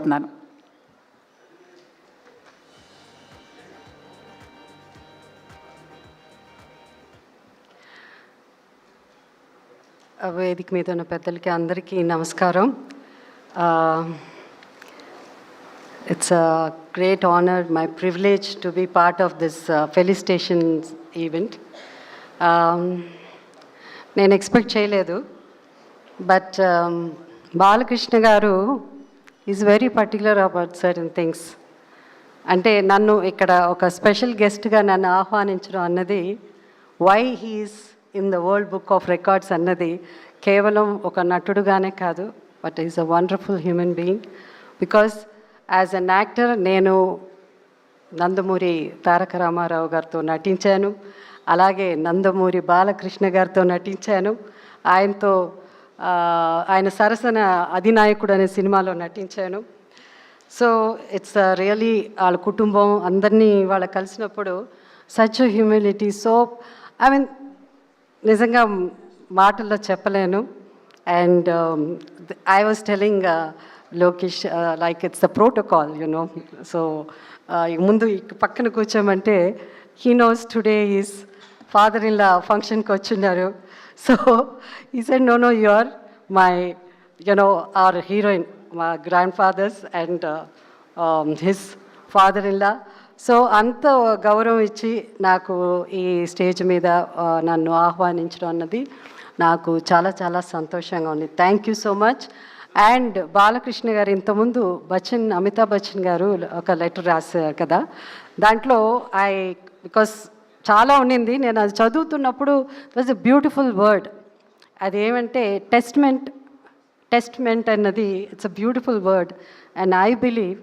కోరుతున్నాను. వేదిక మీద ఉన్న పెద్దలకి అందరికీ నమస్కారం. It's a great honor, my privilege to be part of this felicitations event. నేను ఎక్స్పెక్ట్ చేయలేదు, but Balakrishna garu is very particular about certain things. అంటే నన్ను ఇక్కడ ఒక స్పెషల్ గెస్ట్గా నన్ను ఆహ్వానించడం అన్నది, why he is in the world book of records అన్నది కేవలం ఒక నటుడుగానే కాదు, but is a wonderful human being. Because as an actor నేను నందమూరి తారక రామారావు గారితో నటించాను, అలాగే నందమూరి బాలకృష్ణ గారితో నటించాను. ఆయన సరసన అధినాయకుడు అనే సినిమాలో నటించాను. సో ఇట్స్ రియలీ వాళ్ళ కుటుంబం అందరినీ వాళ్ళ కలిసినప్పుడు such humility. So I mean నిజంగా మాటల్లో చెప్పలేను. And I was telling Lokesh, like it's the protocol, you know. So ముందు పక్కన కూర్చోమంటే he knows today is father in law ఫంక్షన్కి వచ్చిన్నారు. So he said no no you are my our heroine, my grandfathers and his father-in-law. సో అంత గౌరవం ఇచ్చి నాకు ఈ స్టేజ్ మీద నన్ను ఆహ్వానించడం అన్నది నాకు చాలా చాలా సంతోషంగా ఉంది. Thank you so much. And Balakrishna గారు ఇంతకుముందు అమితాబ్ బచ్చన్ గారు ఒక లెటర్ రాశారు కదా, దాంట్లో బికాస్ చాలా ఉండింది, నేను అది చదువుతున్నప్పుడు it was a beautiful word. అదేమంటే టెస్ట్మెంట్ అన్నది it's a beautiful word. And I believe,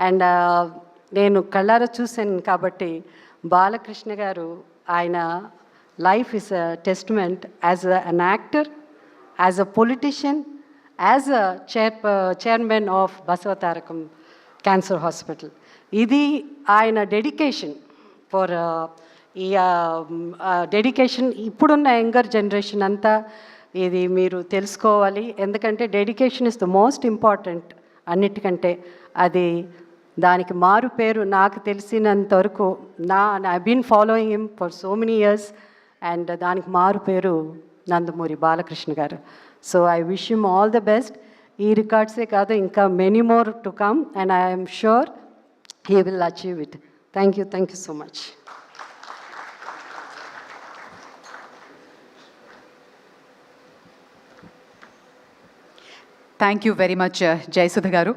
and నేను కళ్ళారా చూశాను కాబట్టి బాలకృష్ణ గారు ఆయన life is a testament as an actor, as a politician, as a chairman of Basavatarakam cancer hospital. ఇది ఆయన డెడికేషన్ ఫర్ ఈ డెడికేషన్ ఇప్పుడున్న యంగర్ జనరేషన్ అంతా ఇది మీరు తెలుసుకోవాలి. ఎందుకంటే dedication is the most important అన్నిటికంటే. అది దానికి మారు పేరు నాకు తెలిసినంత వరకు I been following him for so many years, and దానికి మారు పేరు Nandamuri Balakrishna garu. So I wish him all the best. ఈ రికార్డ్సే కాదు, ఇంకా many more to come, and I'm sure he will achieve it. Thank you so much. Thank you very much Jayasudha గారు.